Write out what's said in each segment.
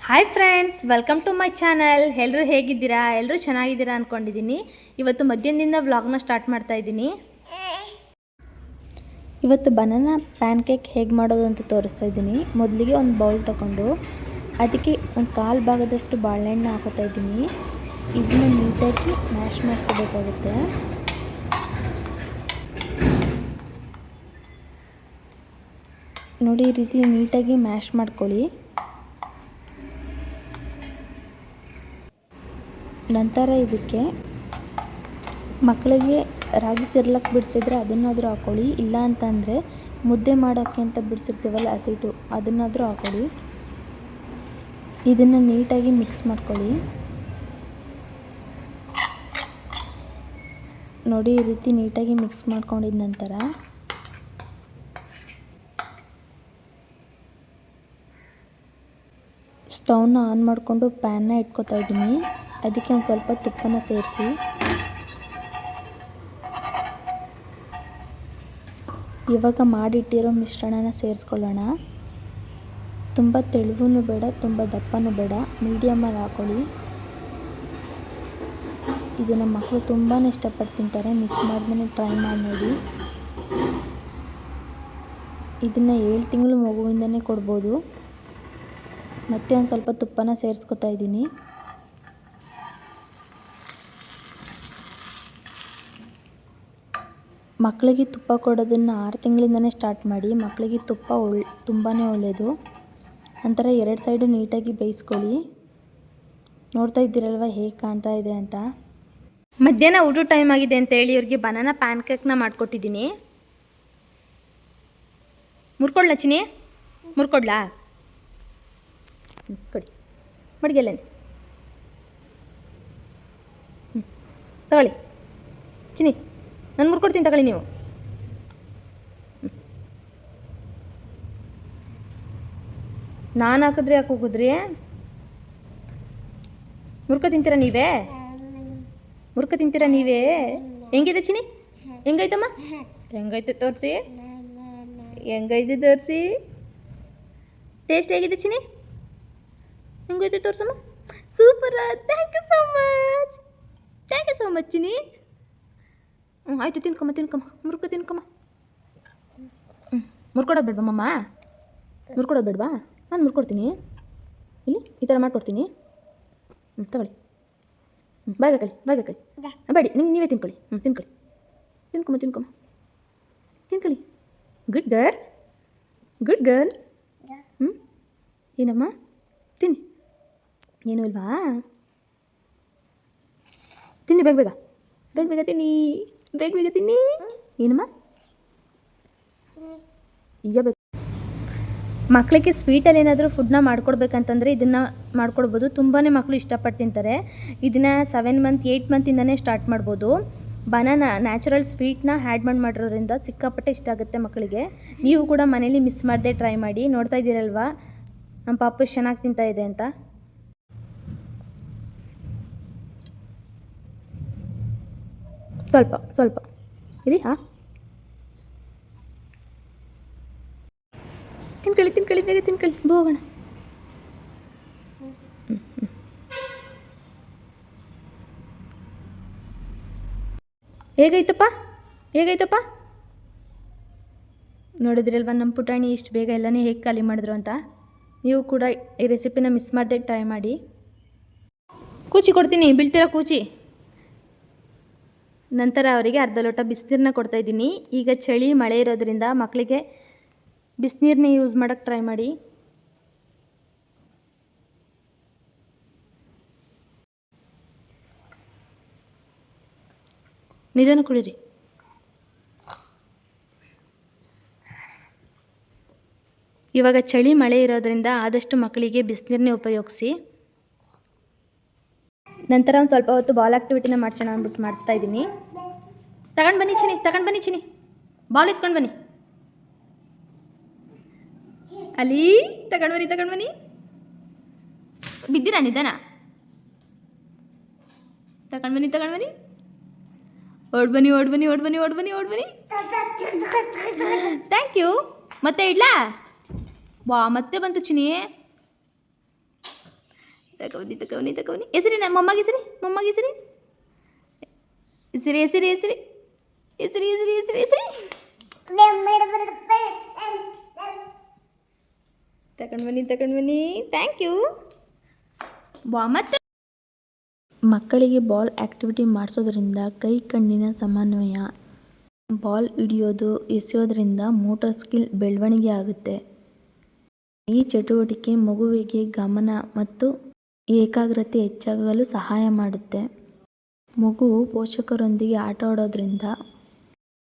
Hi friends, welcome to my channel. ಎಲ್ಲರೂ ಹೇಗಿದ್ದೀರಾ? ಎಲ್ಲರೂ ಚೆನ್ನಾಗಿದ್ದೀರಾ ಅಂದ್ಕೊಂಡಿದ್ದೀನಿ. ಇವತ್ತು ಮಧ್ಯಾಹ್ನದಿಂದ ವ್ಲಾಗ್ನ ಸ್ಟಾರ್ಟ್ ಮಾಡ್ತಾ ಇದ್ದೀನಿ. ಇವತ್ತು ಬನಾನಾ ಪ್ಯಾನ್ ಕೇಕ್ ಹೇಗೆ ಮಾಡೋದು ಅಂತ ತೋರಿಸ್ತಾ ಇದ್ದೀನಿ. ಮೊದಲಿಗೆ ಒಂದು ಬೌಲ್ ತಗೊಂಡು ಅದಕ್ಕೆ ಒಂದು ಕಾಲು ಭಾಗದಷ್ಟು ಬಾಳೆಹಣ್ಣು ಹಾಕೋತಾ ಇದ್ದೀನಿ. ಇದನ್ನು ನೀಟಾಗಿ ಮ್ಯಾಶ್ ಮಾಡ್ಕೋಬೇಕಾಗುತ್ತೆ. ನೋಡಿ, ಈ ರೀತಿ ನೀಟಾಗಿ ಮ್ಯಾಶ್ ಮಾಡ್ಕೊಳ್ಳಿ. ನಂತರ ಇದಕ್ಕೆ ಮಕ್ಕಳಿಗೆ ರಾಗಿ ಸಿರ್ಲಕ್ ಬಿಡಿಸಿದ್ರೆ ಅದನ್ನಾದರೂ ಹಾಕ್ಕೊಳ್ಳಿ. ಇಲ್ಲ ಅಂತಂದರೆ ಮುದ್ದೆ ಮಾಡೋಕ್ಕೆ ಅಂತ ಬಿಡಿಸಿರ್ತೀವಲ್ಲ ಹಸಿಟ್ಟು, ಅದನ್ನಾದರೂ ಹಾಕ್ಕೊಳ್ಳಿ. ಇದನ್ನು ನೀಟಾಗಿ ಮಿಕ್ಸ್ ಮಾಡ್ಕೊಳ್ಳಿ. ನೋಡಿ, ಈ ರೀತಿ ನೀಟಾಗಿ ಮಿಕ್ಸ್ ಮಾಡ್ಕೊಂಡಿದ ನಂತರ ಸ್ಟವ್ನ ಆನ್ ಮಾಡಿಕೊಂಡು ಪ್ಯಾನ್ನ ಇಟ್ಕೊತಾ ಇದ್ದೀನಿ. ಅದಕ್ಕೆ ಒಂದು ಸ್ವಲ್ಪ ತುಪ್ಪನ ಸೇರಿಸಿ ಇವಾಗ ಮಾಡಿಟ್ಟಿರೋ ಮಿಶ್ರಣನ ಸೇರಿಸ್ಕೊಳ್ಳೋಣ. ತುಂಬ ತೆಳುವೂ ಬೇಡ, ತುಂಬ ದಪ್ಪನೂ ಬೇಡ, ಮೀಡಿಯಮಲ್ಲಿ ಹಾಕ್ಕೊಳ್ಳಿ. ಇದನ್ನು ಮಕ್ಕಳು ತುಂಬಾ ಇಷ್ಟಪಟ್ಟು ತಿಂತಾರೆ. ಮಿಸ್ ಮಾಡಿದ್ರೆ ಟ್ರೈ ಮಾಡಿ ನೋಡಿ. ಇದನ್ನು 7 ತಿಂಗಳು ಮಗುವಿಂದನೇ ಕೊಡ್ಬೋದು. ಮತ್ತೆ ಒಂದು ಸ್ವಲ್ಪ ತುಪ್ಪನ ಸೇರಿಸ್ಕೊತಾ ಇದ್ದೀನಿ. ಮಕ್ಕಳಿಗೆ ತುಪ್ಪ ಕೊಡೋದನ್ನು 6 ತಿಂಗಳಿಂದನೇ ಸ್ಟಾರ್ಟ್ ಮಾಡಿ. ಮಕ್ಕಳಿಗೆ ತುಪ್ಪ ತುಂಬಾ ಒಳ್ಳೆಯದು. ನಂತರ 2 ಸೈಡು ನೀಟಾಗಿ ಬೇಯಿಸ್ಕೊಳ್ಳಿ. ನೋಡ್ತಾ ಇದ್ದೀರಲ್ವ ಹೇಗೆ ಕಾಣ್ತಾ ಇದೆ ಅಂತ. ಮಧ್ಯಾಹ್ನ ಊಟ ಟೈಮ್ ಆಗಿದೆ ಅಂತೇಳಿ ಇವ್ರಿಗೆ ಬನಾನಾ ಪ್ಯಾನ್ ಕೇಕ್ನ ಮಾಡಿಕೊಟ್ಟಿದ್ದೀನಿ. ಮುರ್ಕೊಡ್ಲಾ ಚಿನಿ? ಮುರ್ಕೊಡ್ಲಾ? ಕೊಡಿ, ಮಡಿಗೆಲ್ಲ ತಗೊಳ್ಳಿ ಚಿನಿ. ನಾನು ಮುರ್ಕೊಡ್ತೀನಿ, ತಗೊಳ್ಳಿ ನೀವು. ನಾನು ಹಾಕಿದ್ರೆ ಯಾಕೆ ಹೋಗಿದ್ರಿ? ಮುರ್ಕ ತಿಂತೀರಾ ನೀವೇ? ಮುರ್ಕ ತಿಂತೀರಾ ನೀವೇ? ಹೆಂಗಿದೆ ಚಿನಿ? ಹೆಂಗೈತಮ್ಮ? ಹೆಂಗೈತೆ ತೋರಿಸಿ, ಹೆಂಗೈತೆ ತೋರಿಸಿ. ಟೇಸ್ಟ್ ಹೇಗಿದೆ ಚಿನಿ? ಹೆಂಗೈತೆ ತೋರ್ಸಮ್ಮ. Super, thank you so much. Thank you so much Chini. ಆಯಿತು, ತಿನ್ಕಮ್ಮ. ಮುರ್ಕ ತಿನ್ಕಮ್ಮ. ಮುರ್ಕೊಡೋದು ಬೇಡವಾ ಮಮ್ಮ? ಮುರ್ಕೊಡೋದು ಬೇಡವಾ? ನಾನು ಮುರ್ಕೊಡ್ತೀನಿ. ಇಲ್ಲಿ ಈ ಥರ ಮಾಡ್ಕೊಡ್ತೀನಿ. ತಗೊಳ್ಳಿ. ಬಾಯ್ಗೆ ಹಾಕೊಳ್ಳಿ. ಬೇಡಿ, ನೀವೇ ತಿನ್ಕೊಳ್ಳಿ. ತಿನ್ಕೊಳ್ಳಿ. ತಿನ್ಕೊಳ್ಳಿ. Good girl. ಏನಮ್ಮ? ತಿನ್ನಿ. ಏನೂ ಇಲ್ವಾ? ತಿನ್ನಿ, ಬೇಗ ತಿನ್ನಿ. ಬೇಗ ತಿನ್ನಿ. ಏನಮ್ಮ? ಈಗ ಬೇಕು. ಮಕ್ಕಳಿಗೆ ಸ್ವೀಟಲ್ಲಿ ಏನಾದರೂ ಫುಡ್ನ ಮಾಡ್ಕೊಡ್ಬೇಕಂತಂದರೆ ಇದನ್ನು ಮಾಡ್ಕೊಡ್ಬೋದು. ತುಂಬಾ ಮಕ್ಕಳು ಇಷ್ಟಪಟ್ಟು ತಿಂತಾರೆ. ಇದನ್ನು 7 ಮಂತ್ 8 ಮಂತಿಂದನೇ ಸ್ಟಾರ್ಟ್ ಮಾಡ್ಬೋದು. ಬನಾನಾ ನ್ಯಾಚುರಲ್ ಸ್ವೀಟ್ನ ಆ್ಯಡ್ ಮಾಡಿರೋದ್ರಿಂದ ಸಿಕ್ಕಾಪಟ್ಟೆ ಇಷ್ಟ ಆಗುತ್ತೆ ಮಕ್ಕಳಿಗೆ. ನೀವು ಕೂಡ ಮನೇಲಿ ಮಿಸ್ ಮಾಡದೆ ಟ್ರೈ ಮಾಡಿ. ನೋಡ್ತಾ ಇದ್ದೀರಲ್ವಾ ನಮ್ಮ ಪಾಪು ಎಷ್ಟು ಚೆನ್ನಾಗಿ ತಿಂತಾ ಇದೆ ಅಂತ. ಸ್ವಲ್ಪ ಇರಿ. ತಿನ್ಕೊಳ್ಳಿ, ಬೇಗ ತಿನ್ಕೊಳ್ಳಿ. ಹೋಗೋಣ. ಹೇಗೈತಪ್ಪ? ನೋಡಿದ್ರಲ್ವ ನಮ್ಮ ಪುಟಾಣಿ ಇಷ್ಟು ಬೇಗ ಎಲ್ಲನೇ ಹೇಗೆ ಖಾಲಿ ಮಾಡಿದ್ರು ಅಂತ. ನೀವು ಕೂಡ ಈ ರೆಸಿಪಿನ ಮಿಸ್ ಮಾಡದೆ ಟ್ರೈ ಮಾಡಿ. ಕೂಚಿ ಕೊಡ್ತೀನಿ, ಬೀಳ್ತೀರಾ ಕೂಚಿ. ನಂತರ ಅವರಿಗೆ ಅರ್ಧ ಲೋಟ ಬಿಸಿನೀರನ್ನ ಕೊಡ್ತಾಯಿದ್ದೀನಿ. ಈಗ ಚಳಿ ಮಳೆ ಇರೋದ್ರಿಂದ ಮಕ್ಕಳಿಗೆ ಬಿಸಿನೀರನ್ನೇ ಯೂಸ್ ಮಾಡೋಕ್ಕೆ ಟ್ರೈ ಮಾಡಿ. ನಿಧಾನ ಕುಡೀರಿ. ಇವಾಗ ಚಳಿ ಮಳೆ ಇರೋದ್ರಿಂದ ಆದಷ್ಟು ಮಕ್ಕಳಿಗೆ ಬಿಸಿನೀರನ್ನೇ ಉಪಯೋಗಿಸಿ. ನಂತರ ಒಂದು ಸ್ವಲ್ಪ ಹೊತ್ತು ಬಾಲ್ ಆ್ಯಕ್ಟಿವಿಟಿನ ಮಾಡಿಸೋಣ ಅಂದ್ಬಿಟ್ಟು ಮಾಡಿಸ್ತಾ ಇದ್ದೀನಿ. ತಗೊಂಡು ಬನ್ನಿ ಚಿನಿ. ಬಾಲ್ ಎತ್ಕೊಂಡು ಬನ್ನಿ. ಅಲ್ಲಿ ತಗೊಂಡು ಬನ್ನಿ. ಬಿದ್ದೀರಾ? ನಿಧಾನ. ತಗೊಂಡು ಬನ್ನಿ. ಓಡ್ ಬನ್ನಿ. Thank you. ಮತ್ತೆ ಇಡ್ಲಾ? ವಾ, ಮತ್ತೆ ಬಂತು ಚಿನಿ. ತಗೊನಿ ಹೆಸರಿ ಮೊಮ್ಮಗೆ ಹೆಸರಿ ತಗೊಂಡು ಬನ್ನಿ ಥ್ಯಾಂಕ್ ಯು. ಮತ್ತೆ ಮಕ್ಕಳಿಗೆ ಬಾಲ್ ಆ್ಯಕ್ಟಿವಿಟಿ ಮಾಡಿಸೋದ್ರಿಂದ ಕೈ ಕಣ್ಣಿನ ಸಮನ್ವಯ, ಬಾಲ್ ಹಿಡಿಯೋದು ಎಸೆಯೋದ್ರಿಂದ ಮೋಟಾರ್ ಸ್ಕಿಲ್ ಬೆಳವಣಿಗೆ ಆಗುತ್ತೆ. ಈ ಚಟುವಟಿಕೆ ಮಗುವಿಗೆ ಗಮನ ಮತ್ತು ಏಕಾಗ್ರತೆ ಹೆಚ್ಚಾಗಲು ಸಹಾಯ ಮಾಡುತ್ತೆ. ಮಗು ಪೋಷಕರೊಂದಿಗೆ ಆಟ ಆಡೋದ್ರಿಂದ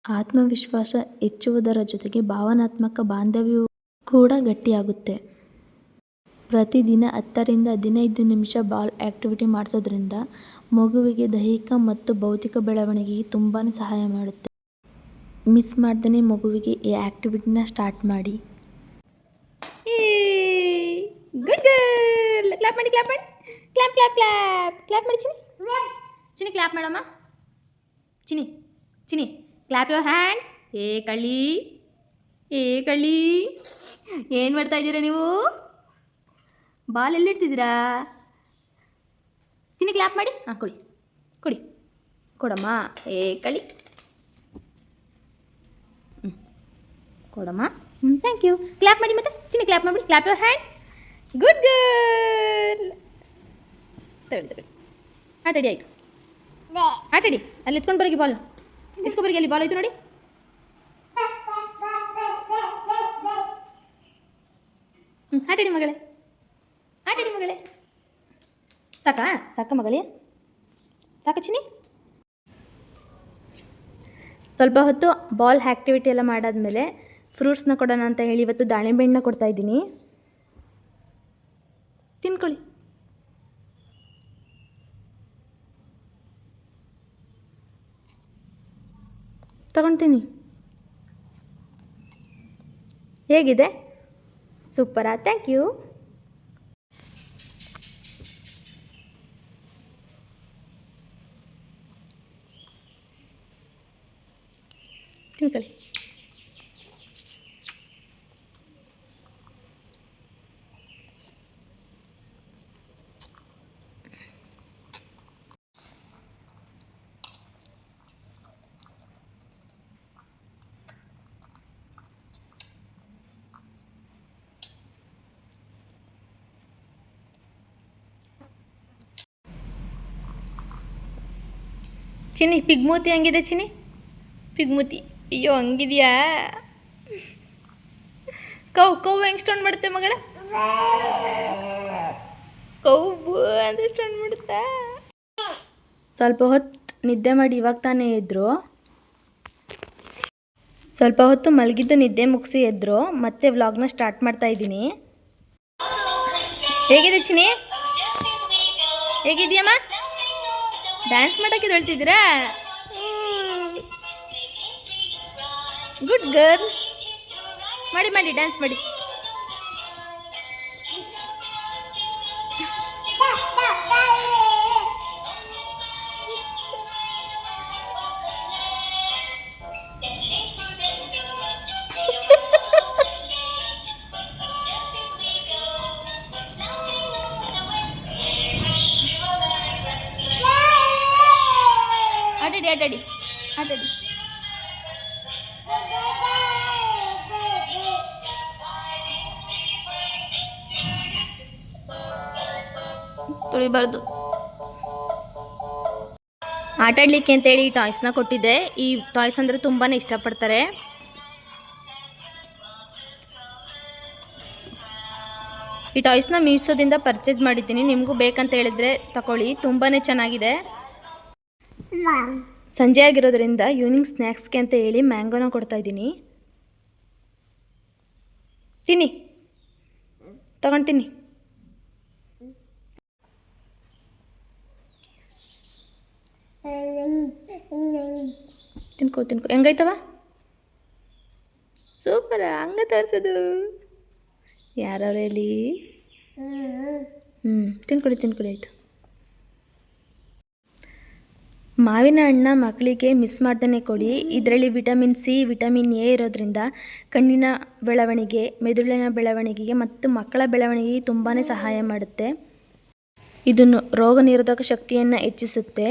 ಆತ್ಮವಿಶ್ವಾಸ ಹೆಚ್ಚುವುದರ ಜೊತೆಗೆ ಭಾವನಾತ್ಮಕ ಬಾಂಧವ್ಯವು ಕೂಡ ಗಟ್ಟಿಯಾಗುತ್ತೆ. ಪ್ರತಿದಿನ 10 ರಿಂದ 15 ನಿಮಿಷ ಬಾಲ್ ಆ್ಯಕ್ಟಿವಿಟಿ ಮಾಡಿಸೋದ್ರಿಂದ ಮಗುವಿಗೆ ದೈಹಿಕ ಮತ್ತು ಭೌತಿಕ ಬೆಳವಣಿಗೆಗೆ ತುಂಬಾ ಸಹಾಯ ಮಾಡುತ್ತೆ. ಮಿಸ್ ಮಾಡ್ದೇ ಮಗುವಿಗೆ ಈ ಆ್ಯಕ್ಟಿವಿಟಿನ ಸ್ಟಾರ್ಟ್ ಮಾಡಿ. Good girl. ಕ್ಲಾಪ್ ಮಾಡಿ ಚಿನಿ ಕ್ಲಾಪ್ ಮಾಡಮ್ಮ. Chini clap your hands. ಏ ಕಳ್ಳಿ ಏನು ಮಾಡ್ತಾ ಇದ್ದೀರಾ ನೀವು? ಬಾಲ್ ಎಲ್ಲಿಡ್ತಿದ್ದೀರಾ? ಚಿನಿ ಕ್ಲಾಪ್ ಮಾಡಿ. ಕೊಡಮ್ಮ. ಏ ಕಳಿ ಕೊಡಮ್ಮ. Thank you. ಕ್ಲಾಪ್ ಮಾಡಿ ಮತ್ತೆ ಚಿನಿ ಕ್ಲಾಪ್ ಮಾಡಿ. Clap your hands. Good girl. ತಗೊಳ್ಳಿ ಆಟಾಡಿ ಆಯಿತು. ಆಟಾಡಿ. ಅಲ್ಲಿ ಎತ್ಕೊಂಡು ಬರೋಗಿ ಬಾಲ್. ಎತ್ಕೊಬರಿಗೆ ಅಲ್ಲಿ ಬಾಲ್ ಆಯಿತು ನೋಡಿ. ಆಟಾಡಿ ಮಗಳೇ. ಸಾಕ ಮಗಳೇ. ಸಾಕ ಚಿನಿ. ಸ್ವಲ್ಪ ಹೊತ್ತು ಬಾಲ್ ಆ್ಯಕ್ಟಿವಿಟಿ ಎಲ್ಲ ಮಾಡಾದ್ಮೇಲೆ ಫ್ರೂಟ್ಸ್ನ ಕೊಡೋಣ ಅಂತ ಹೇಳಿ ಇವತ್ತು ದಾಳಿಂಬೆ ಹಣ್ಣನ್ನ ಕೊಡ್ತಾ ಇದ್ದೀನಿ. ತಿನ್ಕೊಳ್ಳಿ. ತಗೊಳ್ತೀನಿ. ಹೇಗಿದೆ? ಸೂಪರಾ? Thank you. ತಿನ್ಕೊಳ್ಳಿ. ಚಿನಿ ಪಿಗ್ಮೂತಿ ಹಂಗಿದೆ ಚಿನಿ. ಪಿಗ್ಮೂತಿ ಅಯ್ಯೋ ಹಂಗಿದೆಯಾ? ಕೌ ಹೆಂಗೆ ಸ್ಟೋನ್ ಮಾಡುತ್ತೆ ಮಗಳ? ಕೌಬು ಅಂತ ಸ್ಟೋನ್ ಮಾಡುತ್ತಾ? ಸ್ವಲ್ಪ ಹೊತ್ತು ನಿದ್ದೆ ಮಾಡಿ ಇವಾಗ ತಾನೇ ಎದ್ರು. ಸ್ವಲ್ಪ ಹೊತ್ತು ಮಲಗಿದ್ದು ನಿದ್ದೆ ಮುಗಿಸಿ ಎದ್ರು. ಮತ್ತೆ ವ್ಲಾಗ್ನ ಸ್ಟಾರ್ಟ್ ಮಾಡ್ತಾ ಇದ್ದೀನಿ. ಹೇಗಿದೆ ಚಿನಿ? ಹೇಗಿದೆಯಮ್ಮ? ಡ್ಯಾನ್ಸ್ ಮಾಡೋಕ್ಕೆ ಹೇಳ್ತಿದ್ದೀರಾ? Good girl. ಮಾಡಿ ಡ್ಯಾನ್ಸ್ ಮಾಡಿ. ಆಟಾಡಿ. ತುಳಿಬಾರ್ದು. ಆಟಾಡ್ಲಿಕ್ಕೆ ಅಂತೇಳಿ ಈ ಟಾಯ್ಸ್ನ ಕೊಟ್ಟಿದ್ದೆ. ಈ ಟಾಯ್ಸ್ ಅಂದರೆ ತುಂಬಾ ಇಷ್ಟಪಡ್ತಾರೆ. ಈ ಟಾಯ್ಸ್ನ ಮೀಶೋದಿಂದ ಪರ್ಚೇಸ್ ಮಾಡಿದ್ದೀನಿ. ನಿಮಗೂ ಬೇಕಂತ ಹೇಳಿದರೆ ತಗೊಳ್ಳಿ, ತುಂಬಾ ಚೆನ್ನಾಗಿದೆ. ಸಂಜೆ ಆಗಿರೋದ್ರಿಂದ ಈವ್ನಿಂಗ್ ಸ್ನ್ಯಾಕ್ಸ್ಗೆ ಅಂತ ಹೇಳಿ ಮ್ಯಾಂಗೋನ ಕೊಡ್ತಾಯಿದ್ದೀನಿ. ತಿನ್ನಿ, ತಗೊಳ್ತೀನಿ. ತಿನ್ಕೋ ಹೆಂಗೈತವ? ಸೂಪರ. ಹಂಗೆ ತೋರಿಸೋದು ಯಾರಲ್ಲಿ? ತಿನ್ಕೊಳ್ಳಿ ಆಯಿತು. ಮಾವಿನ ಹಣ್ಣನ್ನ ಮಕ್ಕಳಿಗೆ ಮಿಸ್ ಮಾಡ್ದೇ ಕೊಡಿ. ಇದರಲ್ಲಿ ವಿಟಮಿನ್ ಸಿ, ವಿಟಮಿನ್ ಎ ಇರೋದ್ರಿಂದ ಕಣ್ಣಿನ ಬೆಳವಣಿಗೆ, ಮೆದುಳಿನ ಬೆಳವಣಿಗೆಗೆ ಮತ್ತು ಮಕ್ಕಳ ಬೆಳವಣಿಗೆಗೆ ತುಂಬಾ ಸಹಾಯ ಮಾಡುತ್ತೆ. ಇದು ರೋಗ ನಿರೋಧಕ ಶಕ್ತಿಯನ್ನು ಹೆಚ್ಚಿಸುತ್ತೆ.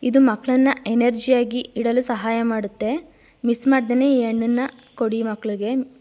ಇದು ಮಕ್ಕಳನ್ನ ಎನರ್ಜಿಯಾಗಿ ಇಡಲು ಸಹಾಯ ಮಾಡುತ್ತೆ. ಮಿಸ್ ಮಾಡ್ದೇ ಈ ಹಣ್ಣನ್ನು ಕೊಡಿ ಮಕ್ಕಳಿಗೆ.